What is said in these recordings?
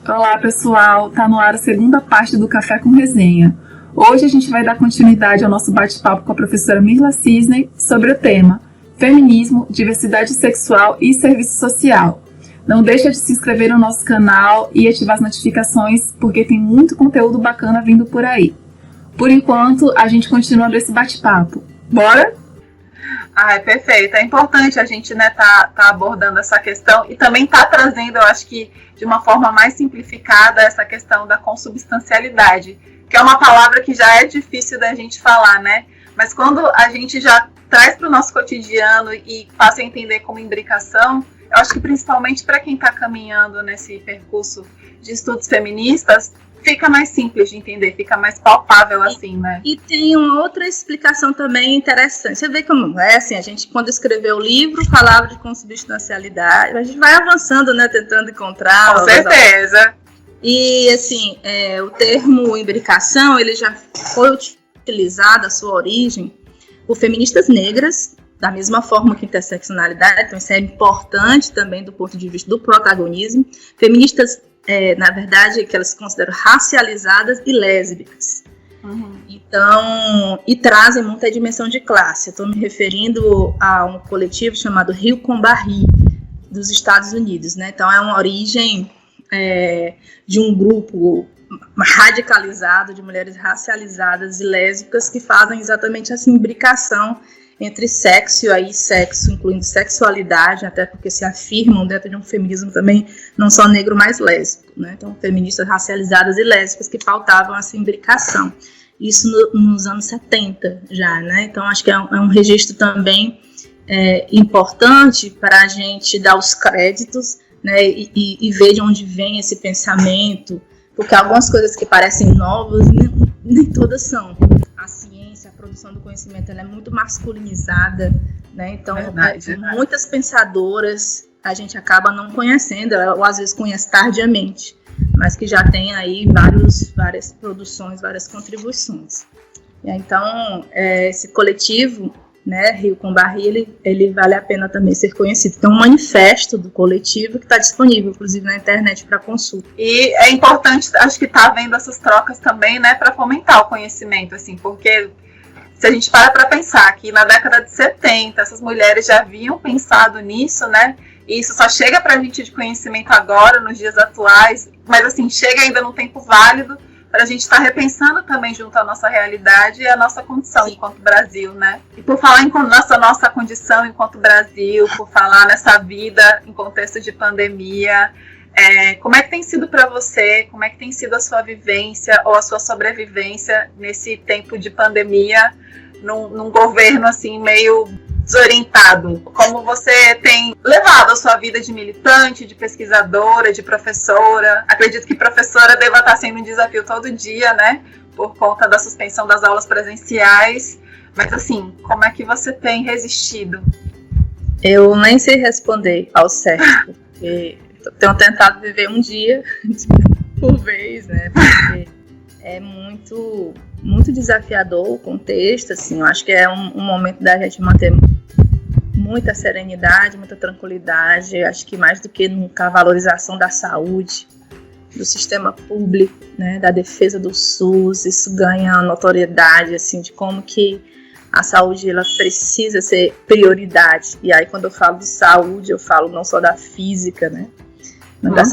Olá, pessoal! Tá no ar a segunda parte do Café com Resenha. Hoje a gente vai dar continuidade ao nosso bate-papo com a professora Mirla Cisney sobre o tema Feminismo, Diversidade Sexual e Serviço Social. Não deixa de se inscrever no nosso canal e ativar as notificações, porque tem muito conteúdo bacana vindo por aí. Por enquanto, a gente continua nesse bate-papo. Bora? É perfeito. É importante a gente tá abordando essa questão e também tá trazendo, eu acho que de uma forma mais simplificada, essa questão da consubstancialidade, que é uma palavra que já é difícil da gente falar, né? Mas quando a gente já traz para o nosso cotidiano e passa a entender como imbricação, eu acho que principalmente para quem está caminhando nesse percurso de estudos feministas, fica mais simples de entender, fica mais palpável assim, né? E tem uma outra explicação também interessante. Você vê como é assim, a gente quando escreveu o livro falava de consubstancialidade, a gente vai avançando, né, tentando encontrar. Com certeza. E assim, o termo imbricação, ele já foi utilizado, a sua origem, por feministas negras, da mesma forma que interseccionalidade, então isso é importante também do ponto de vista do protagonismo. Feministas na verdade, que elas se consideram racializadas e lésbicas. Uhum. Então, e trazem muita dimensão de classe. Eu estou me referindo a um coletivo chamado Rio com Barri, dos Estados Unidos, né? Então, é uma origem de um grupo radicalizado de mulheres racializadas e lésbicas que fazem exatamente essa imbricação entre sexo e aí sexo, incluindo sexualidade, até porque se afirmam dentro de um feminismo também não só negro, mas lésbico, né? Então, feministas racializadas e lésbicas que pautavam essa imbricação. Isso nos anos 70 já, né? Então, acho que é um registro também importante para a gente dar os créditos, né? E ver de onde vem esse pensamento, porque algumas coisas que parecem novas, nem todas são. A ciência, a produção do conhecimento, ela é muito masculinizada, né? Então, verdade. Muitas pensadoras a gente acaba não conhecendo, ou às vezes conhece tardiamente, mas que já tem aí várias produções, várias contribuições. E, então, esse coletivo, né, Rio com Barri, ele vale a pena também ser conhecido. Tem um manifesto do coletivo que está disponível, inclusive, na internet para consulta. E é importante, acho que tá havendo essas trocas também, né, para fomentar o conhecimento, assim, porque se a gente para pensar que na década de 70 essas mulheres já haviam pensado nisso, né, e isso só chega para a gente de conhecimento agora, nos dias atuais, mas assim, chega ainda num tempo válido para a gente estar repensando também junto à nossa realidade e à nossa condição enquanto Brasil, né? E por falar em nossa condição enquanto Brasil, por falar nessa vida em contexto de pandemia, como é que tem sido para você, como é que tem sido a sua vivência ou a sua sobrevivência nesse tempo de pandemia, num governo assim meio desorientado? Como você tem levado a sua vida de militante, de pesquisadora, de professora? Acredito que professora deva estar sendo um desafio todo dia, né? Por conta da suspensão das aulas presenciais. Mas assim, como é que você tem resistido? Eu nem sei responder ao certo, porque tenho tentado viver um dia por vez, né? Porque é muito, muito desafiador o contexto, assim. Eu acho que é um momento da gente manter muita serenidade, muita tranquilidade. Eu acho que mais do que nunca a valorização da saúde, do sistema público, né, da defesa do SUS, isso ganha notoriedade, assim, de como que a saúde ela precisa ser prioridade. E aí, quando eu falo de saúde, eu falo não só da física, né, mas da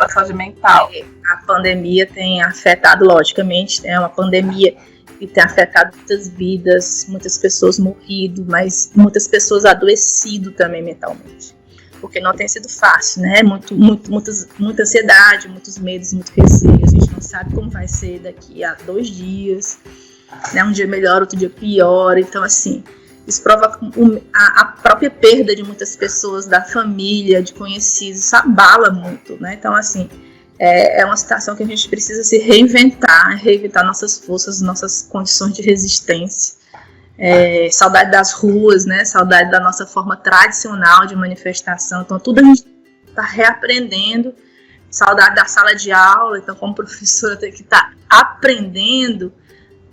saúde mental. A pandemia tem afetado, logicamente, é uma pandemia que tem afetado muitas vidas, muitas pessoas morrido, mas muitas pessoas adoecido também mentalmente. Porque não tem sido fácil, né? Muita ansiedade, muitos medos, muito receio. A gente não sabe como vai ser daqui a 2 dias, né? Um dia melhor, outro dia pior. Então, assim, isso provoca a própria perda de muitas pessoas, da família, de conhecidos, isso abala muito, né? Então, assim, é uma situação que a gente precisa se reinventar nossas forças, nossas condições de resistência. Saudade das ruas, né? Saudade da nossa forma tradicional de manifestação. Então, tudo a gente está reaprendendo. Saudade da sala de aula. Então, como professora, tem que estar aprendendo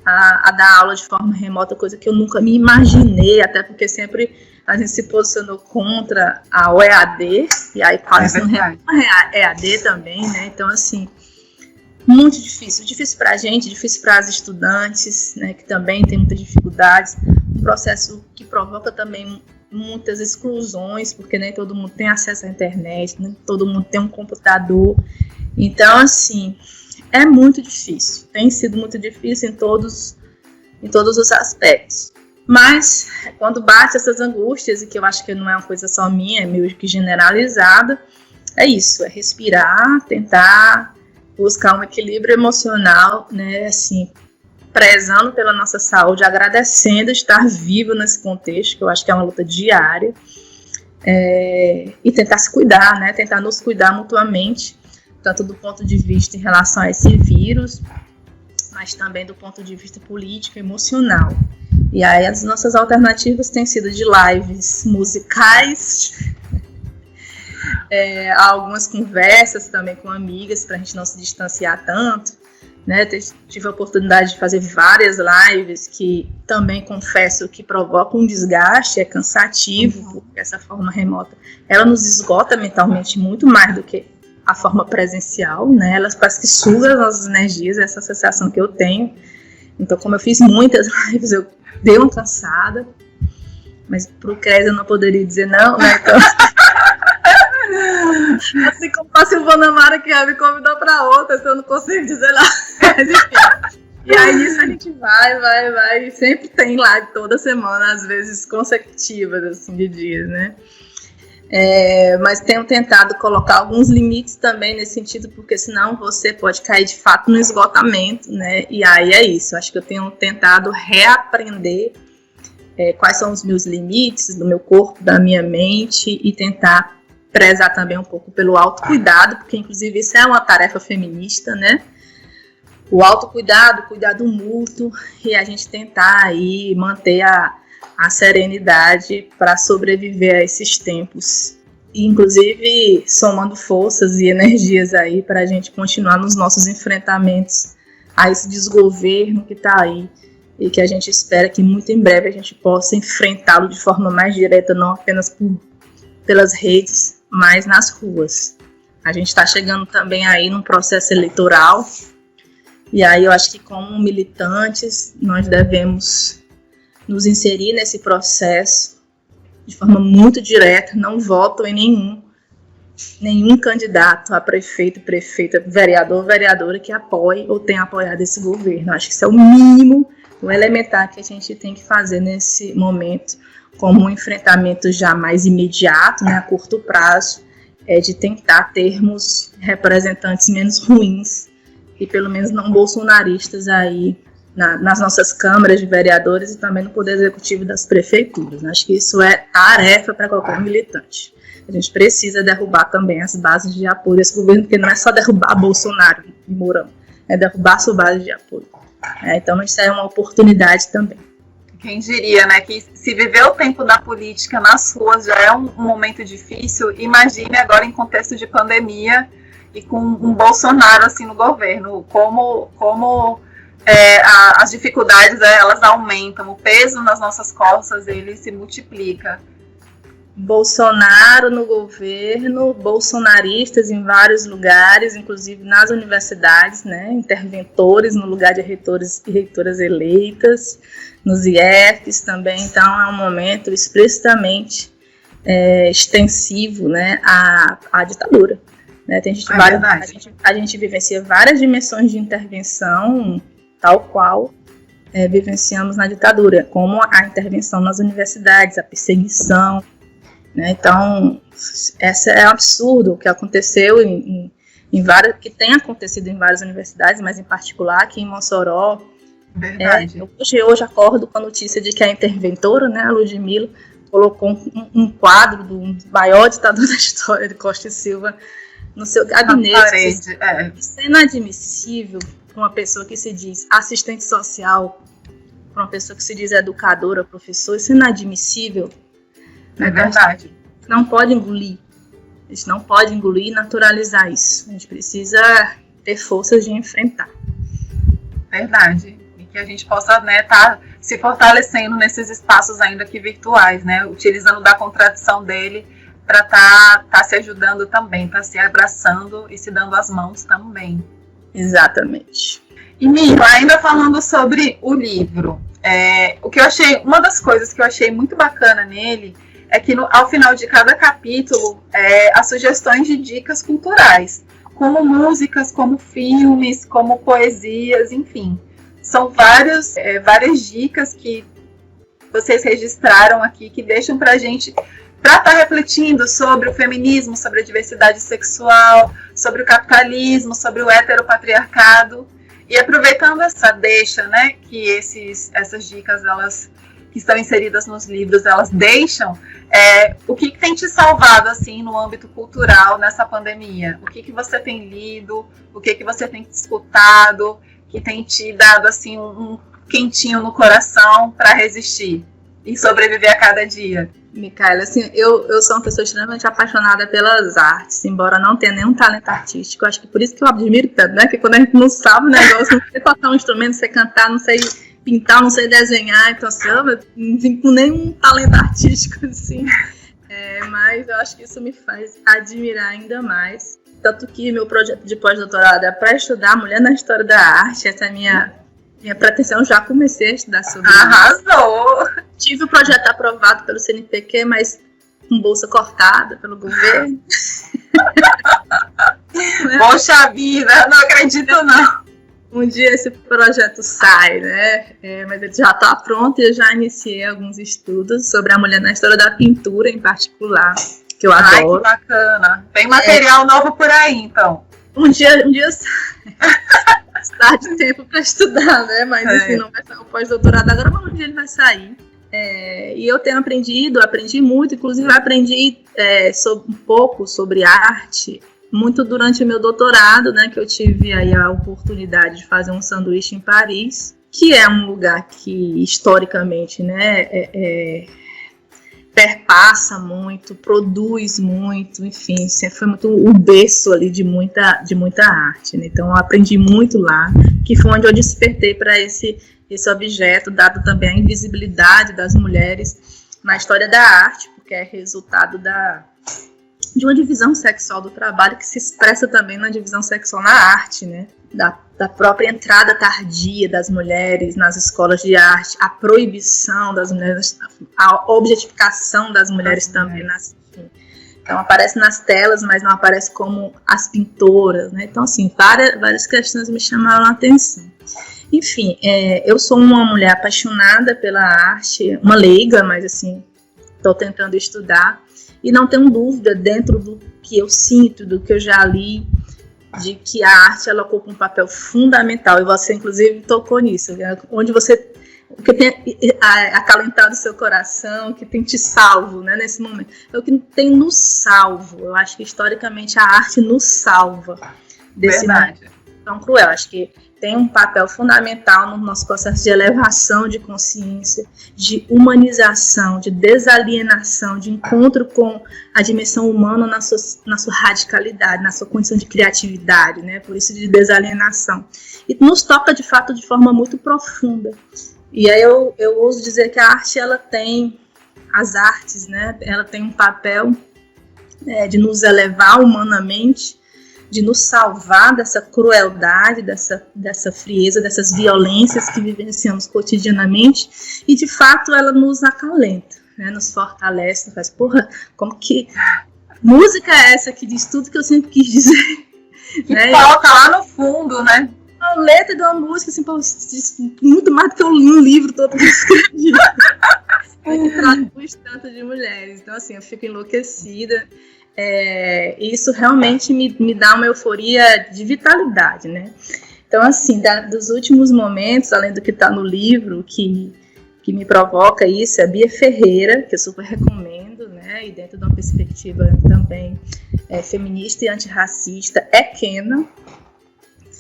a dar aula de forma remota, coisa que eu nunca me imaginei, até porque sempre a gente se posicionou contra a OEAD, e aí quase não é EAD também, né? Então, assim, muito difícil para a gente, difícil para as estudantes, né, que também tem muitas dificuldades, um processo que provoca também muitas exclusões, porque nem todo mundo tem acesso à internet, nem todo mundo tem um computador. Então, assim, é muito difícil, tem sido muito difícil em todos os aspectos. Mas, quando bate essas angústias, e que eu acho que não é uma coisa só minha, é meio que generalizada, é isso, é respirar, tentar buscar um equilíbrio emocional, né, assim, prezando pela nossa saúde, agradecendo estar vivo nesse contexto, que eu acho que é uma luta diária, e tentar se cuidar, né, tentar nos cuidar mutuamente, tanto do ponto de vista em relação a esse vírus, mas também do ponto de vista político e emocional. E aí as nossas alternativas têm sido de lives musicais, algumas conversas também com amigas, para a gente não se distanciar tanto, né? Tive a oportunidade de fazer várias lives que também confesso que provocam um desgaste, é cansativo, porque essa forma remota, ela nos esgota mentalmente muito mais do que a forma presencial, né? Elas parece que sugam as nossas energias, essa sensação que eu tenho. Então, como eu fiz muitas lives, eu dei uma cansada, mas pro CRES eu não poderia dizer não, né? Então, assim como a Silvana Mara, que me convidou para outra, eu não consigo dizer lá. Mas, enfim. E aí nisso a gente vai, e sempre tem live toda semana, às vezes consecutivas, assim, de dias, né? Mas tenho tentado colocar alguns limites também nesse sentido, porque senão você pode cair de fato no esgotamento, né? E aí é isso, acho que eu tenho tentado reaprender quais são os meus limites do meu corpo, da minha mente, e tentar prezar também um pouco pelo autocuidado, porque inclusive isso é uma tarefa feminista, né? O autocuidado, o cuidado mútuo, e a gente tentar aí manter a serenidade para sobreviver a esses tempos, e, inclusive somando forças e energias aí para a gente continuar nos nossos enfrentamentos a esse desgoverno que está aí, e que a gente espera que muito em breve a gente possa enfrentá-lo de forma mais direta, não apenas pelas redes, mas nas ruas. A gente está chegando também aí num processo eleitoral, e aí eu acho que como militantes nós devemos nos inserir nesse processo de forma muito direta. Não voto em nenhum candidato a prefeito, prefeita, vereador, vereadora que apoie ou tenha apoiado esse governo. Acho que isso é o mínimo, o elementar que a gente tem que fazer nesse momento, como um enfrentamento já mais imediato, né, a curto prazo, de tentar termos representantes menos ruins e pelo menos não bolsonaristas aí nas nossas câmaras de vereadores e também no Poder Executivo das prefeituras. Acho que isso é tarefa para qualquer militante. A gente precisa derrubar também as bases de apoio desse governo, porque não é só derrubar Bolsonaro e Mourão, é derrubar a sua base de apoio. Então isso é uma oportunidade também. Quem diria, né, que se viver o tempo da política nas ruas já é um momento difícil, imagine agora em contexto de pandemia e com um Bolsonaro assim no governo, como as dificuldades elas aumentam, o peso nas nossas costas ele se multiplica. Bolsonaro no governo, bolsonaristas em vários lugares, inclusive nas universidades, né, interventores no lugar de reitores e reitoras eleitas, nos IEFs também. Então é um momento explicitamente extensivo, né, à ditadura. Né? A gente vivencia várias dimensões de intervenção, tal qual vivenciamos na ditadura, como a intervenção nas universidades, a perseguição, né? Então, esse é um absurdo o que aconteceu que tem acontecido em várias universidades, mas em particular aqui em Mossoró. Verdade. Hoje acordo com a notícia de que a interventora, né, a Ludmilla, colocou um quadro do maior ditador da história, de Costa e Silva, no seu gabinete. Isso é inadmissível para uma pessoa que se diz assistente social, para uma pessoa que se diz educadora, professor. Isso é inadmissível. É verdade. Não pode engolir. A gente não pode engolir e naturalizar isso. A gente precisa ter forças de enfrentar. Verdade. E que que a gente possa, né, tá se fortalecendo nesses espaços ainda que virtuais, né, utilizando da contradição dele para tá se ajudando também, tá se abraçando e se dando as mãos também. Exatamente. E Mila, ainda falando sobre o livro, o que eu achei, uma das coisas que eu achei muito bacana nele é que ao final de cada capítulo, as sugestões de dicas culturais, como músicas, como filmes, como poesias, enfim. São várias dicas que vocês registraram aqui, que deixam pra gente, para estar refletindo sobre o feminismo, sobre a diversidade sexual, sobre o capitalismo, sobre o heteropatriarcado. E aproveitando essa deixa, né, que essas dicas, elas que estão inseridas nos livros, elas deixam, o que tem te salvado assim no âmbito cultural nessa pandemia? O que você tem lido? O que você tem escutado? Que tem te dado assim um quentinho no coração para resistir e sobreviver a cada dia? Micaela, assim, eu sou uma pessoa extremamente apaixonada pelas artes, embora não tenha nenhum talento artístico. Acho que por isso que eu admiro tanto, né? Que quando a gente não sabe o negócio, não sei tocar um instrumento, não sei cantar, não sei pintar, não sei desenhar, então assim, eu não vim com nenhum talento artístico, assim. Mas eu acho que isso me faz admirar ainda mais. Tanto que meu projeto de pós-doutorado é para estudar mulher na história da arte. Essa é a minha pretensão, já comecei a estudar sobre isso. Arrasou! Tive o projeto aprovado pelo CNPq, mas com bolsa cortada pelo governo. Poxa vida, não acredito não. Um dia esse projeto sai, né? Mas ele já está pronto e eu já iniciei alguns estudos sobre a mulher na história da pintura em particular, que eu adoro. Ai, que bacana. Tem material novo por aí, então. Um dia está de tempo para estudar, né? Mas enfim, não vai sair o pós-doutorado agora, mas um dia ele vai sair. E eu tenho aprendi muito, inclusive aprendi um pouco sobre arte, muito durante o meu doutorado, né, que eu tive aí a oportunidade de fazer um sanduíche em Paris, que é um lugar que historicamente, né, perpassa muito, produz muito, enfim, foi muito o berço ali de muita arte, né? Então eu aprendi muito lá, que foi onde eu despertei para esse objeto, dado também a invisibilidade das mulheres na história da arte, porque é resultado de uma divisão sexual do trabalho que se expressa também na divisão sexual na arte, né? Da própria entrada tardia das mulheres nas escolas de arte, a proibição das mulheres, a objetificação das mulheres também. Então aparece nas telas, mas não aparece como as pintoras, né? Então, assim, várias questões me chamaram a atenção. Enfim, eu sou uma mulher apaixonada pela arte, uma leiga, mas assim, estou tentando estudar. E não tenho dúvida, dentro do que eu sinto, do que eu já li, de que a arte ela ocupa um papel fundamental. E você, inclusive, tocou nisso. Né? Onde você... O que tem acalentado o seu coração, o que tem te salvo, né, nesse momento. É o que tem nos salvo. Eu acho que, historicamente, a arte nos salva desse momento tão cruel. Acho que tem um papel fundamental no nosso processo de elevação de consciência, de humanização, de desalienação, de encontro com a dimensão humana na sua radicalidade, na sua condição de criatividade, né? Por isso de desalienação. E nos toca, de fato, de forma muito profunda. E aí eu ouso dizer que a arte, as artes, né? Ela tem um papel de nos elevar humanamente, de nos salvar dessa crueldade, dessa frieza, dessas violências que vivenciamos cotidianamente, e de fato ela nos acalenta, né, nos fortalece, faz, porra, como que música é essa que diz tudo que eu sempre quis dizer? Que né? Coloca lá no fundo, né? A letra de uma música, assim, pô, diz muito mais do que eu li um livro todo que eu escrevi. Que traduz tanto de mulheres. Então, assim, eu fico enlouquecida. Isso realmente me dá uma euforia de vitalidade, né? Então, assim, dos últimos momentos, além do que está no livro, que me provoca isso, é a Bia Ferreira, que eu super recomendo, né? E dentro de uma perspectiva também feminista e antirracista, é Kena.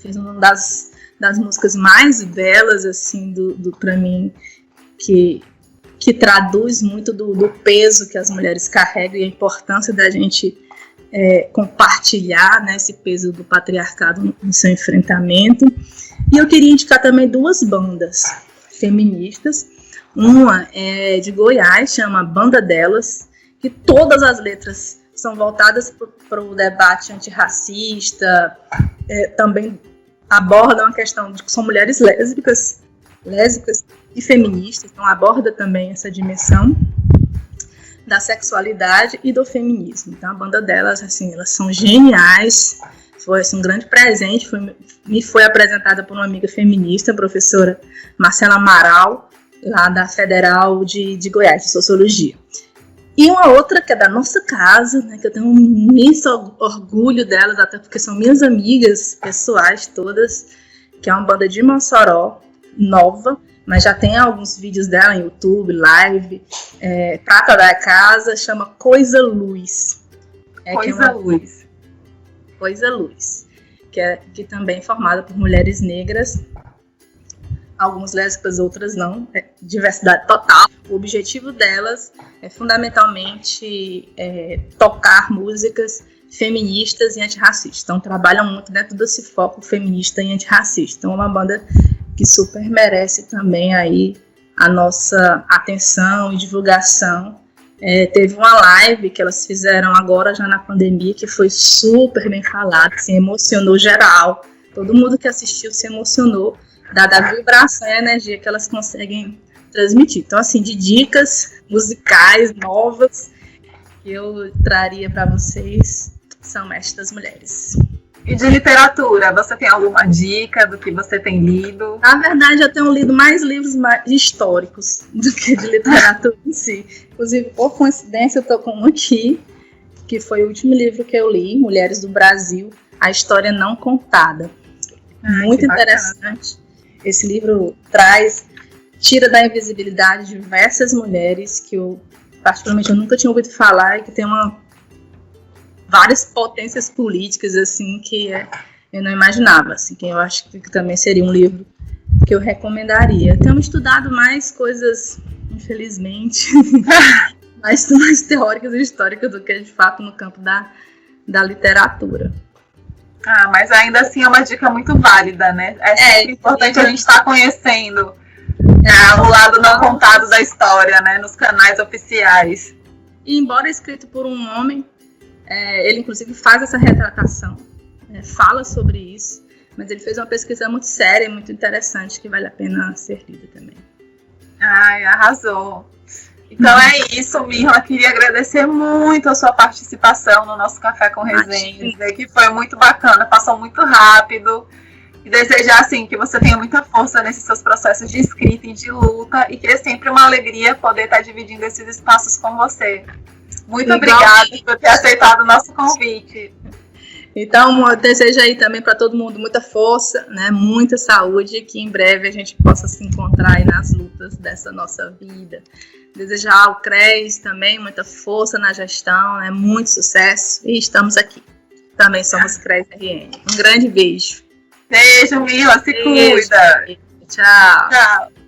Fez uma das músicas mais belas, assim, para mim, que traduz muito do peso que as mulheres carregam e a importância da gente compartilhar, né, esse peso do patriarcado no seu enfrentamento. E eu queria indicar também 2 bandas feministas. Uma é de Goiás, chama Banda Delas, que todas as letras são voltadas para o debate antirracista, também abordam a questão de que são mulheres lésbicas e feministas, então aborda também essa dimensão da sexualidade e do feminismo. Então a banda delas, assim, elas são geniais, foi assim, um grande presente, me foi apresentada por uma amiga feminista, a professora Marcela Amaral, lá da Federal de Goiás, de Sociologia. E uma outra que é da nossa casa, né, que eu tenho um imenso orgulho delas, até porque são minhas amigas pessoais todas, que é uma banda de Mossoró, nova, mas já tem alguns vídeos dela em YouTube, live, Prata da Casa, chama Coisa Luz. Coisa Luz, que também é formada por mulheres negras, algumas lésbicas, outras não, diversidade total. O objetivo delas é fundamentalmente tocar músicas feministas e antirracistas. Então trabalham muito dentro desse foco feminista e antirracista. Então é uma banda que super merece também aí a nossa atenção e divulgação. Teve uma live que elas fizeram agora já na pandemia, que foi super bem falada, assim, emocionou geral. Todo mundo que assistiu se emocionou, dada a vibração e a energia que elas conseguem transmitir. Então, assim, de dicas musicais novas que eu traria para vocês, são estas mulheres. E de literatura, você tem alguma dica do que você tem lido? Na verdade, eu tenho lido mais livros históricos do que de literatura em si. Inclusive, por coincidência, eu estou com um aqui, que foi o último livro que eu li, Mulheres do Brasil, A História Não Contada. Muito interessante. Esse livro tira da invisibilidade diversas mulheres que eu, particularmente, eu nunca tinha ouvido falar e que tem várias potências políticas, assim, que eu não imaginava, assim, que eu acho que também seria um livro que eu recomendaria. Tenho estudado mais coisas, infelizmente, mais teóricas e históricas do que, de fato, no campo da literatura. Mas ainda assim é uma dica muito válida, né? É importante a gente estar conhecendo o lado não contado da história, né? Nos canais oficiais. E embora escrito por um homem, ele inclusive faz essa retratação, fala sobre isso, mas ele fez uma pesquisa muito séria e muito interessante que vale a pena ser lida também. Arrasou! Então é isso, Mirla. Queria agradecer muito a sua participação no nosso Café com Resenha, que foi muito bacana, passou muito rápido. E desejar, assim, que você tenha muita força nesses seus processos de escrita e de luta, e que é sempre uma alegria poder estar dividindo esses espaços com você. Muito obrigada por ter aceitado o nosso convite. Então, eu desejo aí também para todo mundo muita força, né, muita saúde, que em breve a gente possa se encontrar aí nas lutas dessa nossa vida. Desejar ao CRES também muita força na gestão, né, muito sucesso, e estamos aqui. Também somos CRES RN. Um grande beijo. Beijo, Mirla, se cuida. Tchau. Tchau.